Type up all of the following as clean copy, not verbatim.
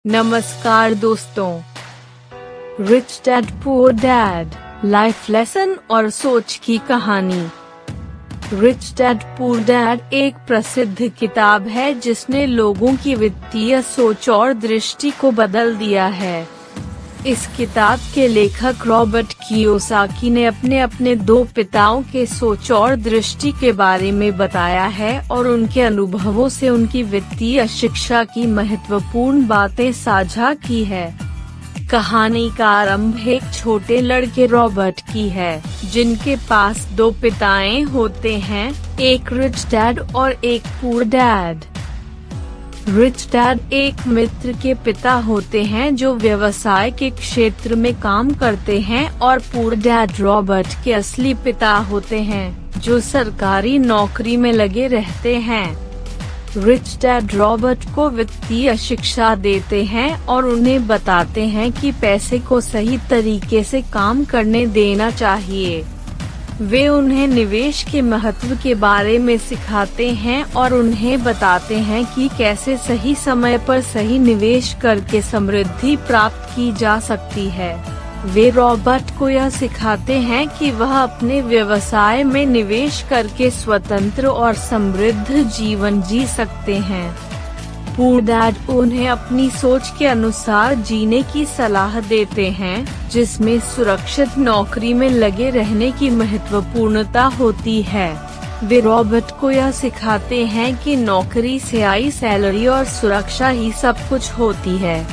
नमस्कार दोस्तों, rich dad poor dad life lesson और सोच की कहानी। रिच डैड पुअर डैड एक प्रसिद्ध किताब है जिसने लोगों की वित्तीय सोच और दृष्टि को बदल दिया है। इस किताब के लेखक रॉबर्ट कियोसाकी ने अपने दो पिताओं के सोच और दृष्टि के बारे में बताया है और उनके अनुभवों से उनकी वित्तीय शिक्षा की महत्वपूर्ण बातें साझा की है। कहानी का आरंभ एक छोटे लड़के रॉबर्ट की है, जिनके पास दो पिताएं होते हैं, एक रिच डैड और एक पुअर डैड। रिच डैड एक मित्र के पिता होते हैं जो व्यवसाय के क्षेत्र में काम करते हैं और पुअर डैड रॉबर्ट के असली पिता होते हैं, जो सरकारी नौकरी में लगे रहते हैं। रिच डैड रॉबर्ट को वित्तीय शिक्षा देते हैं और उन्हें बताते हैं कि पैसे को सही तरीके से काम करने देना चाहिए। वे उन्हें निवेश के महत्व के बारे में सिखाते हैं और उन्हें बताते हैं कि कैसे सही समय पर सही निवेश करके समृद्धि प्राप्त की जा सकती है। वे रॉबर्ट को यह सिखाते हैं कि वह अपने व्यवसाय में निवेश करके स्वतंत्र और समृद्ध जीवन जी सकते हैं। पुअर डैड उन्हें अपनी सोच के अनुसार जीने की सलाह देते हैं, जिसमें सुरक्षित नौकरी में लगे रहने की महत्वपूर्णता होती है। वे रॉबर्ट को यह सिखाते हैं कि नौकरी से आई सैलरी और सुरक्षा ही सब कुछ होती है।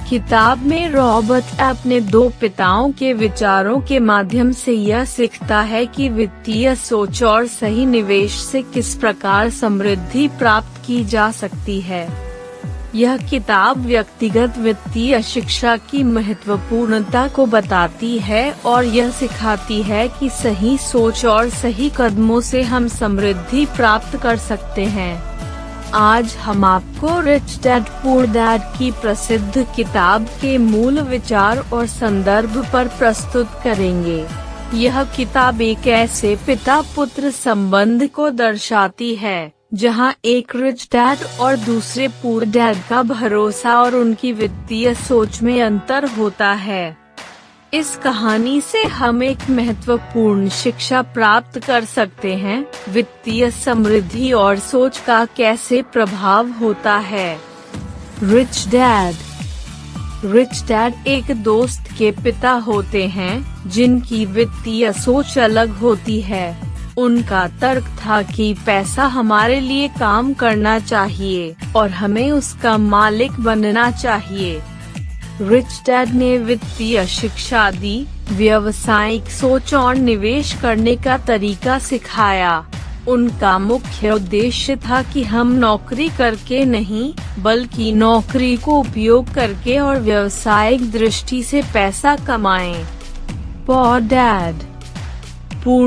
किताब में रॉबर्ट अपने दो पिताओं के विचारों के माध्यम से यह सीखता है कि वित्तीय सोच और सही निवेश से किस प्रकार समृद्धि प्राप्त की जा सकती है। यह किताब व्यक्तिगत वित्तीय शिक्षा की महत्वपूर्णता को बताती है और यह सिखाती है कि सही सोच और सही कदमों से हम समृद्धि प्राप्त कर सकते हैं। आज हम आपको रिच डैड पुअर डैड की प्रसिद्ध किताब के मूल विचार और संदर्भ पर प्रस्तुत करेंगे। यह किताब एक ऐसे पिता पुत्र संबंध को दर्शाती है, जहां एक रिच डैड और दूसरे पुअर डैड का भरोसा और उनकी वित्तीय सोच में अंतर होता है। इस कहानी से हम एक महत्वपूर्ण शिक्षा प्राप्त कर सकते हैं, वित्तीय समृद्धि और सोच का कैसे प्रभाव होता है। रिच डैड एक दोस्त के पिता होते हैं, जिनकी वित्तीय सोच अलग होती है। उनका तर्क था कि पैसा हमारे लिए काम करना चाहिए और हमें उसका मालिक बनना चाहिए। रिच डैड ने वित्तीय शिक्षा दी, व्यावसायिक सोच और निवेश करने का तरीका सिखाया। उनका मुख्य उद्देश्य था कि हम नौकरी करके नहीं, बल्कि नौकरी को उपयोग करके और व्यावसायिक दृष्टि से पैसा कमाएं। पुअर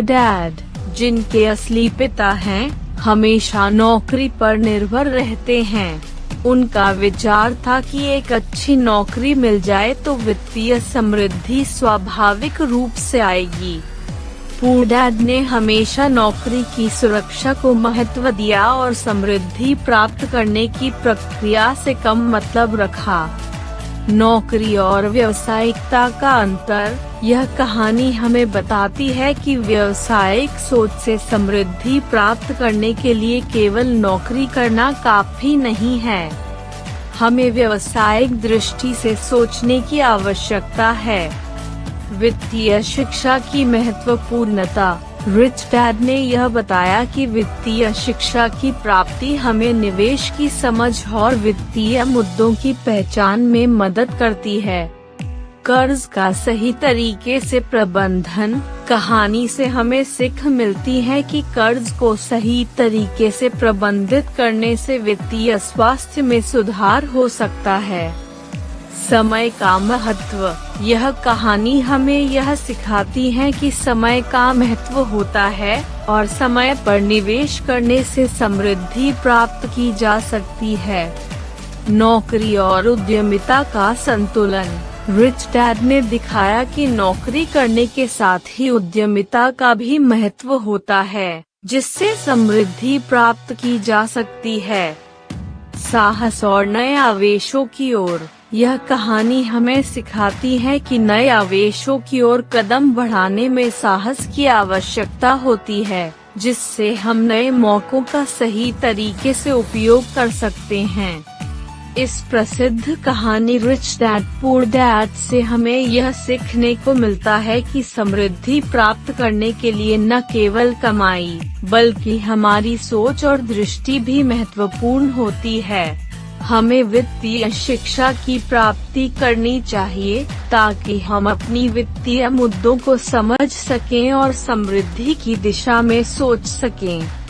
डैड, जिनके असली पिता हैं, हमेशा नौकरी पर निर्भर रहते हैं। उनका विचार था कि एक अच्छी नौकरी मिल जाए तो वित्तीय समृद्धि स्वाभाविक रूप से आएगी। पुअर डैड ने हमेशा नौकरी की सुरक्षा को महत्व दिया और समृद्धि प्राप्त करने की प्रक्रिया से कम मतलब रखा। नौकरी और व्यावसायिकता का अंतर। यह कहानी हमें बताती है कि व्यावसायिक सोच से समृद्धि प्राप्त करने के लिए केवल नौकरी करना काफी नहीं है। हमें व्यावसायिक दृष्टि से सोचने की आवश्यकता है। वित्तीय शिक्षा की महत्वपूर्णता। रिच डैड ने यह बताया कि वित्तीय शिक्षा की प्राप्ति हमें निवेश की समझ और वित्तीय मुद्दों की पहचान में मदद करती है। कर्ज का सही तरीके से प्रबंधन। कहानी से हमें सीख मिलती है कि कर्ज को सही तरीके से प्रबंधित करने से वित्तीय स्वास्थ्य में सुधार हो सकता है। समय का महत्व। यह कहानी हमें यह सिखाती है कि समय का महत्व होता है और समय पर निवेश करने से समृद्धि प्राप्त की जा सकती है। नौकरी और उद्यमिता का संतुलन। रिच डैड ने दिखाया कि नौकरी करने के साथ ही उद्यमिता का भी महत्व होता है, जिससे समृद्धि प्राप्त की जा सकती है। साहस और नए आवेशों की ओर। यह कहानी हमें सिखाती है कि नए आवेशों की ओर कदम बढ़ाने में साहस की आवश्यकता होती है, जिससे हम नए मौकों का सही तरीके से उपयोग कर सकते हैं। इस प्रसिद्ध कहानी रिच डैड पुअर डैड से हमें यह सीखने को मिलता है कि समृद्धि प्राप्त करने के लिए न केवल कमाई, बल्कि हमारी सोच और दृष्टि भी महत्वपूर्ण होती है। हमें वित्तीय शिक्षा की प्राप्ति करनी चाहिए ताकि हम अपनी वित्तीय मुद्दों को समझ सकें और समृद्धि की दिशा में सोच सकें।